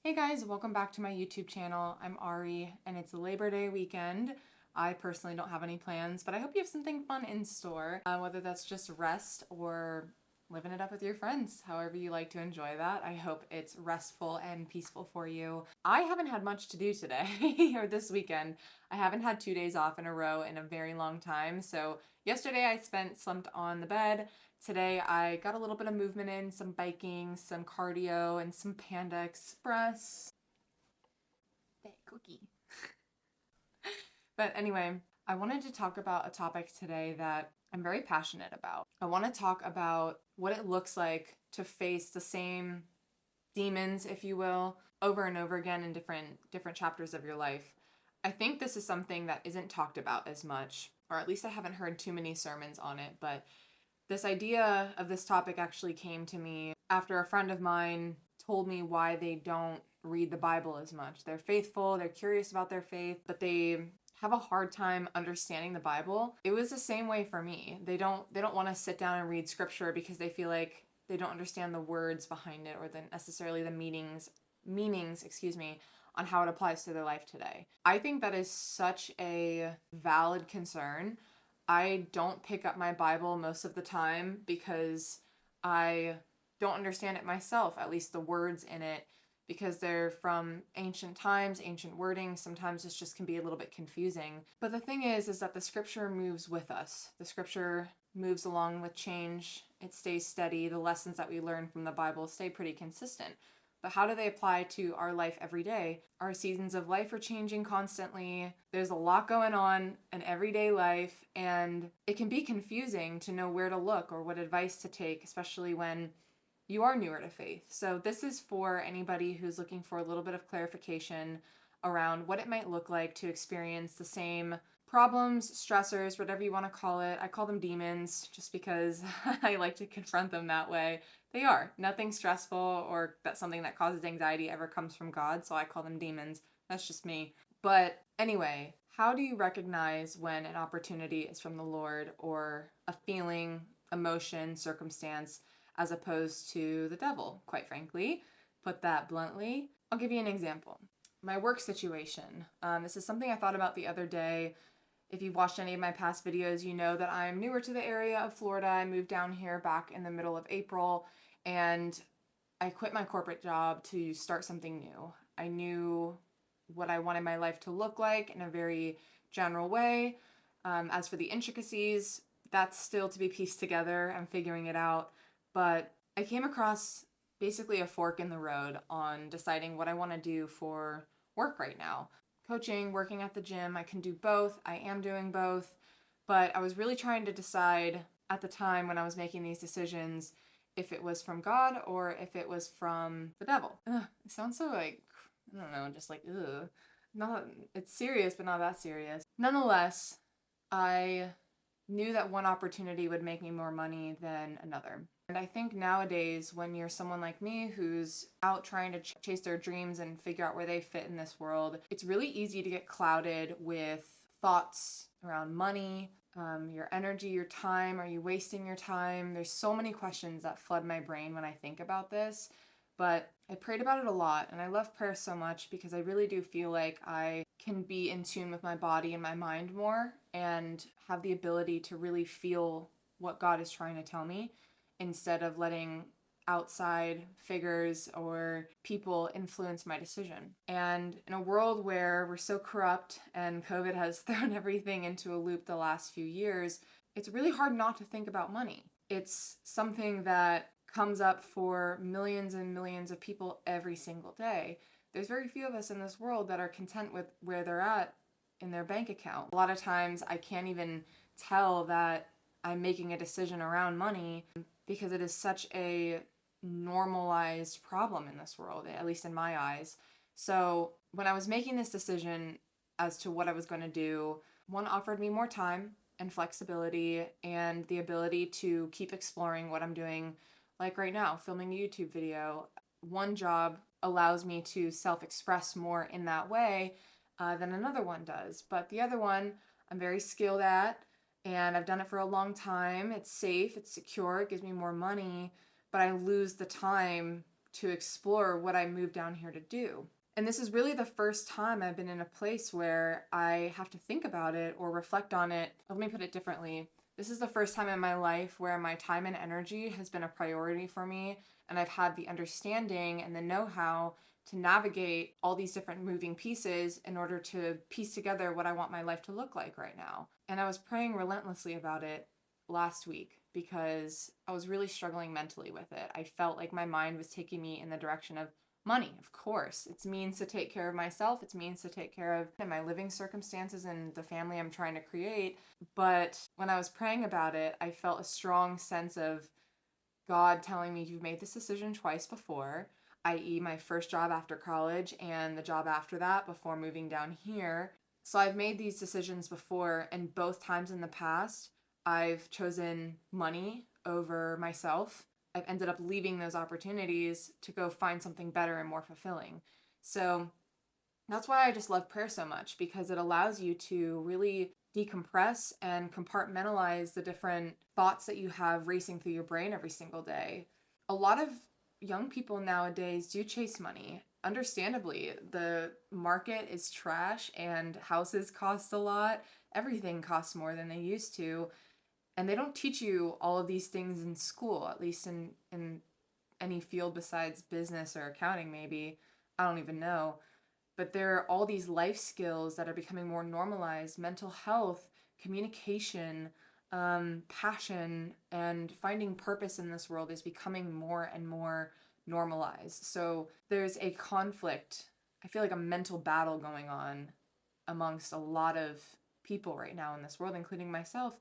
Hey guys, welcome back to my YouTube channel. I'm Ari and it's Labor Day weekend. I personally don't have any plans, but I hope you have something fun in store, whether that's just rest or living it up with your friends, however you like to enjoy that. I hope it's restful and peaceful for you. I haven't had much to do today or this weekend. I haven't had 2 days off in a row in a very long time. So yesterday I spent slumped on the bed. Today I got a little bit of movement in, some biking, some cardio, and some Panda Express. That cookie. But anyway, I wanted to talk about a topic today that I'm very passionate about. I want to talk about what it looks like to face the same demons, if you will, over and over again in different chapters of your life. I think this is something that isn't talked about as much, or at least I haven't heard too many sermons on it, but this idea of this topic actually came to me after a friend of mine told me why they don't read the Bible as much. They're faithful, they're curious about their faith, but they have a hard time understanding the Bible. It was the same way for me. They don't want to sit down and read scripture because they feel like they don't understand the words behind it or necessarily the meanings, on how it applies to their life today. I think that is such a valid concern. I don't pick up my Bible most of the time because I don't understand it myself, at least the words in it, because they're from ancient times, ancient wording. Sometimes it just can be a little bit confusing. But the thing is that the scripture moves with us. The scripture moves along with change. It stays steady. The lessons that we learn from the Bible stay pretty consistent. But how do they apply to our life every day? Our seasons of life are changing constantly. There's a lot going on in everyday life, and it can be confusing to know where to look or what advice to take, especially when you are newer to faith. So this is for anybody who's looking for a little bit of clarification around what it might look like to experience the same problems, stressors, whatever you want to call it. I call them demons just because I like to confront them that way. They are. Nothing stressful or that's something that causes anxiety ever comes from God, so I call them demons. That's just me. But anyway, how do you recognize when an opportunity is from the Lord or a feeling, emotion, circumstance, as opposed to the devil, quite frankly? Put that bluntly. I'll give you an example. My work situation. This is something I thought about the other day. If you've watched any of my past videos, you know that I'm newer to the area of Florida. I moved down here back in the middle of April, and I quit my corporate job to start something new. I knew what I wanted my life to look like in a very general way. As for the intricacies, that's still to be pieced together. I'm figuring it out. But I came across basically a fork in the road on deciding what I want to do for work right now. Coaching, working at the gym, I can do both. I am doing both. But I was really trying to decide at the time when I was making these decisions if it was from God or if it was from the devil. It sounds so like, I don't know, just like, ugh. It's serious, but not that serious. Nonetheless, I knew that one opportunity would make me more money than another. And I think nowadays, when you're someone like me who's out trying to chase their dreams and figure out where they fit in this world, it's really easy to get clouded with thoughts around money, your energy, your time. Are you wasting your time? There's so many questions that flood my brain when I think about this. But I prayed about it a lot, and I love prayer so much because I really do feel like I can be in tune with my body and my mind more and have the ability to really feel what God is trying to tell me instead of letting outside figures or people influence my decision. And in a world where we're so corrupt and COVID has thrown everything into a loop the last few years, it's really hard not to think about money. It's something that comes up for millions and millions of people every single day. There's very few of us in this world that are content with where they're at in their bank account. A lot of times I can't even tell that I'm making a decision around money because it is such a normalized problem in this world, at least in my eyes. So when I was making this decision as to what I was going to do, one offered me more time and flexibility and the ability to keep exploring what I'm doing, like right now, filming a YouTube video. One job allows me to self-express more in that way than another one does. But the other one I'm very skilled at, and I've done it for a long time. It's safe, it's secure, it gives me more money, but I lose the time to explore what I moved down here to do. And this is really the first time I've been in a place where I have to think about it or reflect on it. Let me put it differently. This is the first time in my life where my time and energy has been a priority for me, and I've had the understanding and the know-how to navigate all these different moving pieces in order to piece together what I want my life to look like right now. And I was praying relentlessly about it last week because I was really struggling mentally with it. I felt like my mind was taking me in the direction of money, of course. It's means to take care of myself. It's means to take care of my living circumstances and the family I'm trying to create. But when I was praying about it, I felt a strong sense of God telling me, you've made this decision twice before, i.e. my first job after college and the job after that before moving down here. So I've made these decisions before, and both times in the past, I've chosen money over myself. I've ended up leaving those opportunities to go find something better and more fulfilling. So that's why I just love prayer so much, because it allows you to really decompress and compartmentalize the different thoughts that you have racing through your brain every single day. A lot of young people nowadays do chase money. Understandably, the market is trash and houses cost a lot. Everything costs more than they used to. And they don't teach you all of these things in school, at least in any field besides business or accounting, maybe. I don't even know. But there are all these life skills that are becoming more normalized. Mental health, communication, passion, and finding purpose in this world is becoming more and more normalized. So there's a conflict, I feel like a mental battle going on amongst a lot of people right now in this world, including myself.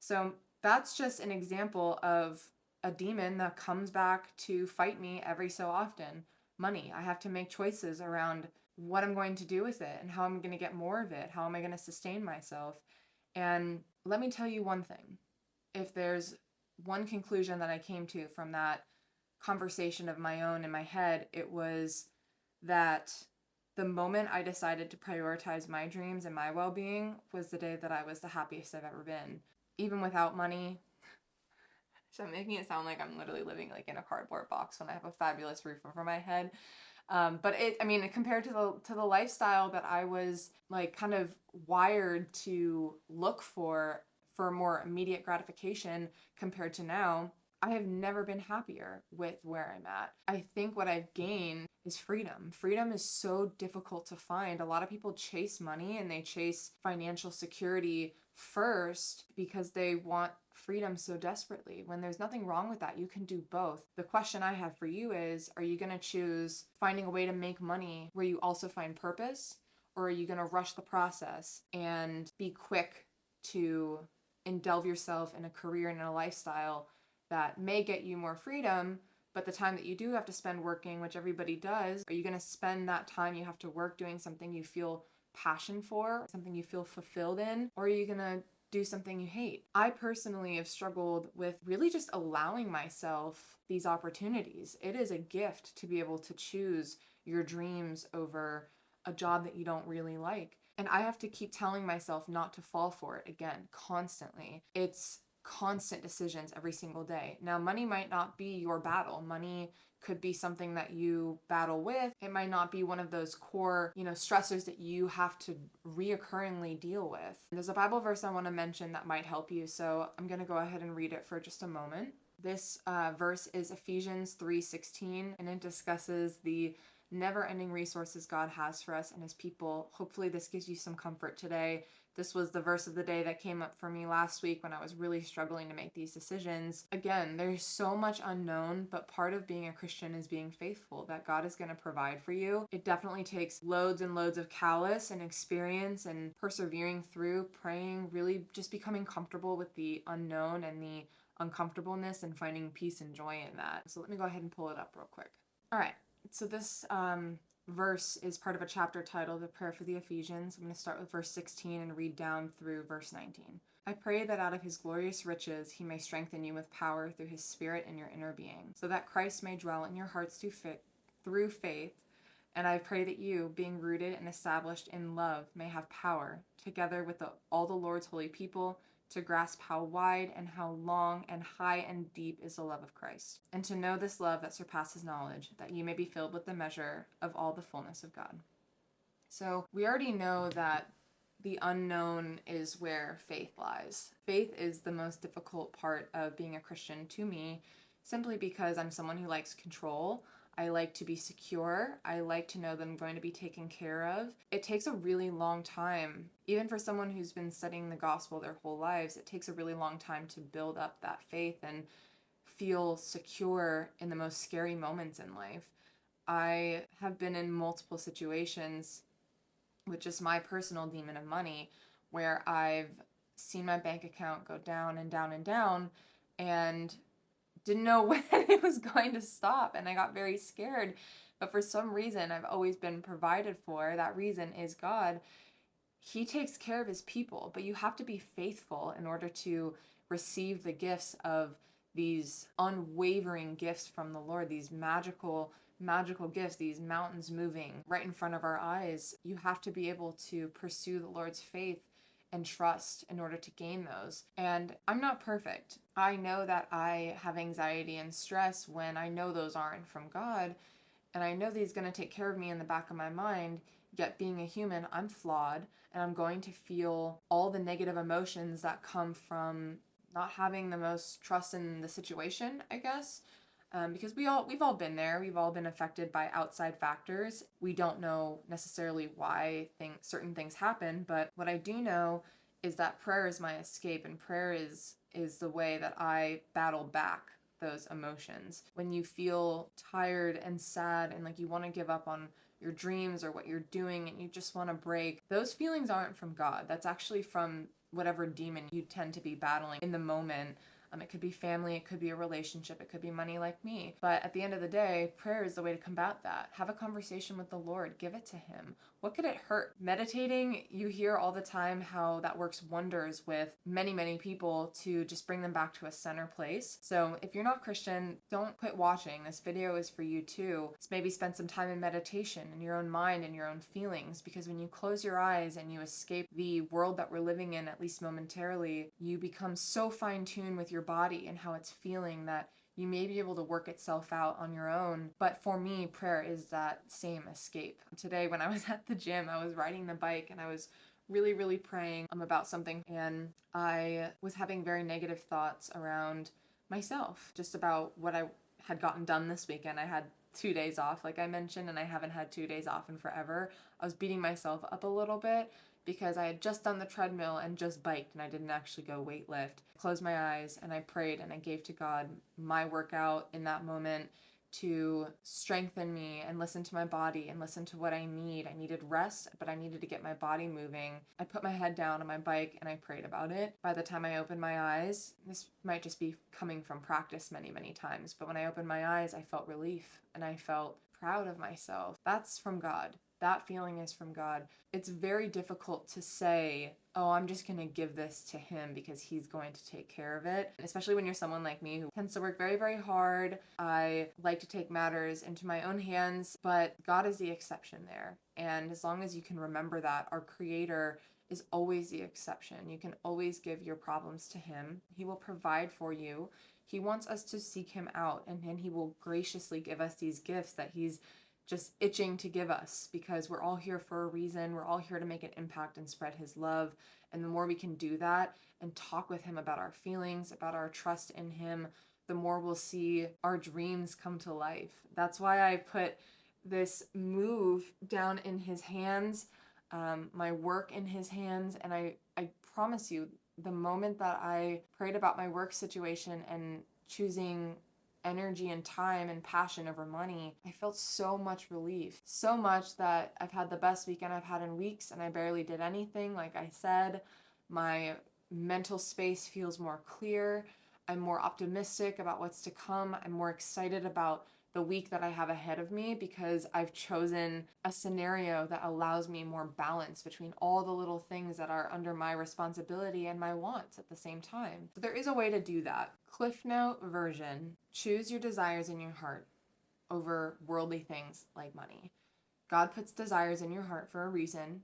So that's just an example of a demon that comes back to fight me every so often. Money. I have to make choices around what I'm going to do with it and how I'm going to get more of it. How am I going to sustain myself? And let me tell you one thing. If there's one conclusion that I came to from that conversation of my own in my head, it was that the moment I decided to prioritize my dreams and my well-being was the day that I was the happiest I've ever been. Even without money. So I'm making it sound like I'm literally living like in a cardboard box when I have a fabulous roof over my head. But compared to the lifestyle that I was like kind of wired to look for more immediate gratification compared to now, I have never been happier with where I'm at. I think what I've gained is freedom. Freedom is so difficult to find. A lot of people chase money and they chase financial security first because they want freedom so desperately, when there's nothing wrong with that. You can do both. The question I have for you is, are you going to choose finding a way to make money where you also find purpose? Or are you going to rush the process and be quick to indulge yourself in a career and a lifestyle that may get you more freedom, but the time that you do have to spend working, which everybody does, are you going to spend that time you have to work doing something you feel passion for, something you feel fulfilled in, or are you going to do something you hate? I personally have struggled with really just allowing myself these opportunities. It is a gift to be able to choose your dreams over a job that you don't really like. And I have to keep telling myself not to fall for it again, constantly. It's constant decisions every single day. Now, money might not be your battle. Money could be something that you battle with. It might not be one of those core, stressors that you have to reoccurringly deal with. And there's a Bible verse I want to mention that might help you. So I'm going to go ahead and read it for just a moment. This verse is Ephesians 3:16, and it discusses the never-ending resources God has for us and his people. Hopefully this gives you some comfort today. This was the verse of the day that came up for me last week when I was really struggling to make these decisions. Again, there's so much unknown, but part of being a Christian is being faithful, that God is going to provide for you. It definitely takes loads and loads of callous and experience and persevering through, praying, really just becoming comfortable with the unknown and the uncomfortableness and finding peace and joy in that. So let me go ahead and pull it up real quick. All right. So this verse is part of a chapter titled The Prayer for the Ephesians. I'm going to start with verse 16 and read down through verse 19. I pray that out of his glorious riches he may strengthen you with power through his Spirit in your inner being, so that Christ may dwell in your hearts through faith. And I pray that you, being rooted and established in love, may have power, together with all the Lord's holy people, to grasp how wide and how long and high and deep is the love of Christ, and to know this love that surpasses knowledge, that you may be filled with the measure of all the fullness of God. So we already know that the unknown is where faith lies. Faith is the most difficult part of being a Christian to me, simply because I'm someone who likes control. I like to be secure. I like to know that I'm going to be taken care of. It takes a really long time, even for someone who's been studying the gospel their whole lives, it takes a really long time to build up that faith and feel secure in the most scary moments in life. I have been in multiple situations with just my personal demon of money where I've seen my bank account go down and down and down and didn't know when it was going to stop, and I got very scared. But for some reason, I've always been provided for. That reason is God. He takes care of his people, but you have to be faithful in order to receive the gifts of these unwavering gifts from the Lord, these magical gifts, these mountains moving right in front of our eyes. You have to be able to pursue the Lord's faith and trust in order to gain those. And I'm not perfect. I know that I have anxiety and stress when I know those aren't from God, and I know that he's going to take care of me in the back of my mind. Yet being a human, I'm flawed, and I'm going to feel all the negative emotions that come from not having the most trust in the situation, I guess. Because we've all been there. We've all been affected by outside factors. We don't know necessarily why certain things happen, but what I do know is that prayer is my escape, and prayer is the way that I battle back those emotions. When you feel tired and sad and like you want to give up on your dreams or what you're doing and you just want to break, those feelings aren't from God. That's actually from whatever demon you tend to be battling in the moment. It could be family, it could be a relationship, it could be money like me. But at the end of the day, prayer is the way to combat that. Have a conversation with the Lord, give it to him. What could it hurt? Meditating, you hear all the time how that works wonders with many, many people to just bring them back to a center place. So if you're not Christian, don't quit watching. This video is for you too. Just maybe spend some time in meditation in your own mind and your own feelings, because when you close your eyes and you escape the world that we're living in, at least momentarily, you become so fine-tuned with your body and how it's feeling that you may be able to work itself out on your own. But for me, prayer is that same escape. Today, when I was at the gym, I was riding the bike and I was really, really praying about something. And I was having very negative thoughts around myself, just about what I had gotten done this weekend. I had 2 days off, like I mentioned, and I haven't had 2 days off in forever. I was beating myself up a little bit because I had just done the treadmill and just biked and I didn't actually go weight lift. I closed my eyes and I prayed and I gave to God my workout in that moment to strengthen me and listen to my body and listen to what I need. I needed rest, but I needed to get my body moving. I put my head down on my bike and I prayed about it. By the time I opened my eyes, this might just be coming from practice many, many times, but when I opened my eyes, I felt relief and I felt proud of myself. That's from God. That feeling is from God. It's very difficult to say, oh, I'm just going to give this to him because he's going to take care of it. Especially when you're someone like me who tends to work very, very hard. I like to take matters into my own hands, but God is the exception there. And as long as you can remember that, our Creator is always the exception. You can always give your problems to him. He will provide for you. He wants us to seek him out, and then he will graciously give us these gifts that he's just itching to give us, because we're all here for a reason. We're all here to make an impact and spread his love. And the more we can do that and talk with him about our feelings, about our trust in him, the more we'll see our dreams come to life. That's why I put this move down in his hands, my work in his hands. And I promise you, the moment that I prayed about my work situation and choosing energy and time and passion over money, I felt so much relief. So much that I've had the best weekend I've had in weeks and I barely did anything. Like I said, my mental space feels more clear. I'm more optimistic about what's to come. I'm more excited about the week that I have ahead of me because I've chosen a scenario that allows me more balance between all the little things that are under my responsibility and my wants at the same time. So there is a way to do that. Cliff note version: choose your desires in your heart over worldly things like money. God puts desires in your heart for a reason.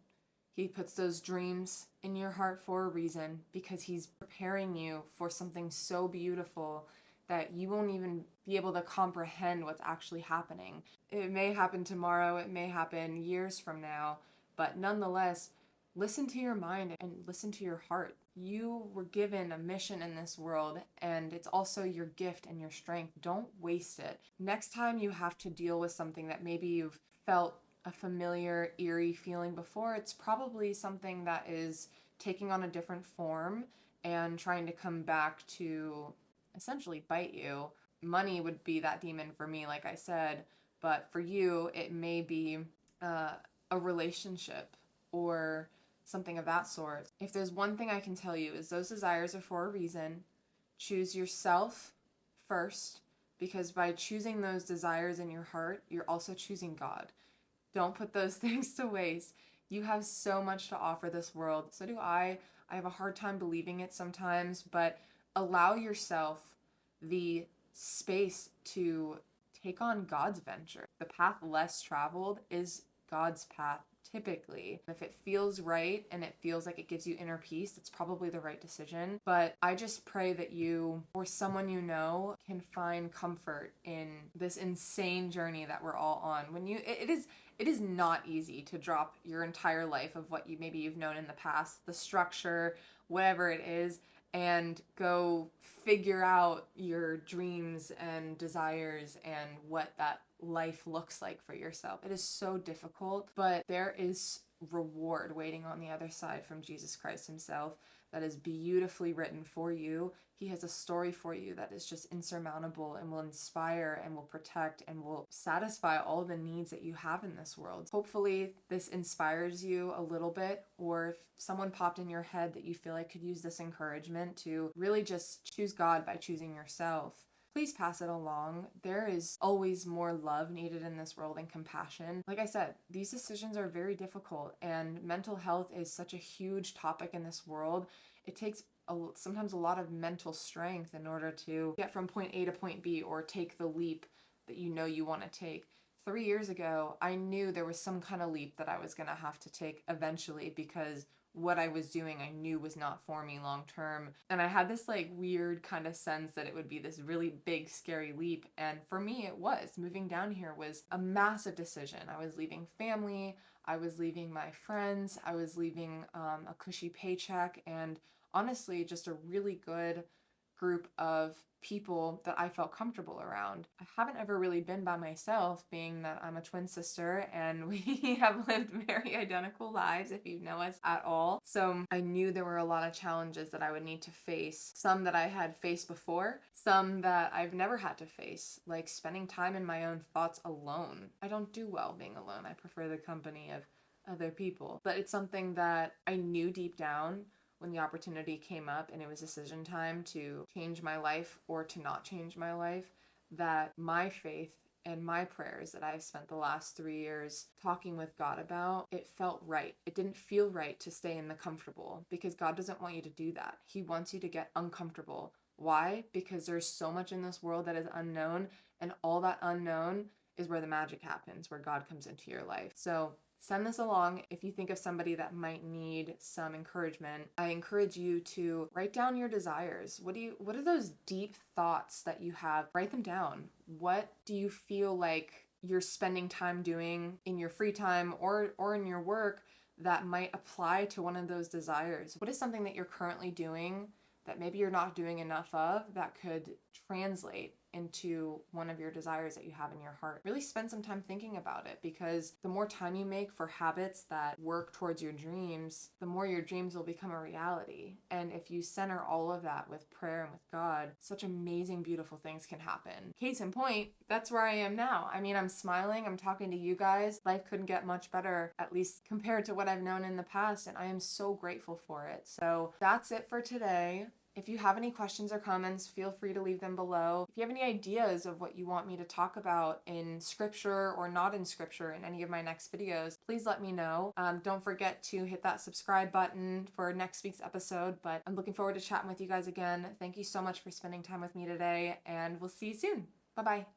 He puts those dreams in your heart for a reason, because he's preparing you for something so beautiful that you won't even be able to comprehend what's actually happening. It may happen tomorrow, it may happen years from now, but nonetheless, listen to your mind and listen to your heart. You were given a mission in this world, and it's also your gift and your strength. Don't waste it. Next time you have to deal with something that maybe you've felt a familiar, eerie feeling before, it's probably something that is taking on a different form and trying to come back to essentially bite you. Money would be that demon for me, like I said, but for you, it may be a relationship or something of that sort. If there's one thing I can tell you, is those desires are for a reason. Choose yourself first, because by choosing those desires in your heart, you're also choosing God. Don't put those things to waste. You have so much to offer this world. So do I. I have a hard time believing it sometimes, but allow yourself the space to take on God's venture. The path less traveled is God's path typically. If it feels right and it feels like it gives you inner peace, it's probably the right decision. But I just pray that you or someone you know can find comfort in this insane journey that we're all on. It is not easy to drop your entire life of what you've known in the past, the structure, whatever it is, and go figure out your dreams and desires and what that life looks like for yourself. It is so difficult, but there is reward waiting on the other side from Jesus Christ himself that is beautifully written for you. He has a story for you that is just insurmountable and will inspire and will protect and will satisfy all the needs that you have in this world. Hopefully this inspires you a little bit, or if someone popped in your head that you feel like could use this encouragement to really just choose God by choosing yourself, please pass it along. There is always more love needed in this world and compassion. Like I said, these decisions are very difficult, and mental health is such a huge topic in this world. It takes sometimes a lot of mental strength in order to get from point A to point B or take the leap that you know you want to take. 3 years ago, I knew there was some kind of leap that I was going to have to take eventually, because what I was doing I knew was not for me long term. And I had this like weird kind of sense that it would be this really big, scary leap. And for me, it was. Moving down here was a massive decision. I was leaving family, I was leaving my friends, I was leaving a cushy paycheck, and honestly, just a really good group of people that I felt comfortable around. I haven't ever really been by myself, being that I'm a twin sister and we have lived very identical lives if you know us at all. So I knew there were a lot of challenges that I would need to face, some that I had faced before, some that I've never had to face, like spending time in my own thoughts alone. I don't do well being alone. I prefer the company of other people, but it's something that I knew deep down when the opportunity came up and it was decision time to change my life or to not change my life, that my faith and my prayers that I've spent the last 3 years talking with God about, it felt right. It didn't feel right to stay in the comfortable, because God doesn't want you to do that. He wants you to get uncomfortable. Why? Because there's so much in this world that is unknown, and all that unknown is where the magic happens, where God comes into your life. So send this along if you think of somebody that might need some encouragement. I encourage you to write down your desires. What are those deep thoughts that you have? Write them down. What do you feel like you're spending time doing in your free time or in your work that might apply to one of those desires? What is something that you're currently doing that maybe you're not doing enough of that could translate into one of your desires that you have in your heart? Really spend some time thinking about it, because the more time you make for habits that work towards your dreams, the more your dreams will become a reality. And if you center all of that with prayer and with God, such amazing, beautiful things can happen. Case in point, that's where I am now. I mean, I'm smiling, I'm talking to you guys. Life couldn't get much better, at least compared to what I've known in the past, and I am so grateful for it. So that's it for today. If you have any questions or comments, feel free to leave them below. If you have any ideas of what you want me to talk about in scripture or not in scripture in any of my next videos, please let me know. Don't forget to hit that subscribe button for next week's episode, but I'm looking forward to chatting with you guys again. Thank you so much for spending time with me today, and we'll see you soon. Bye-bye.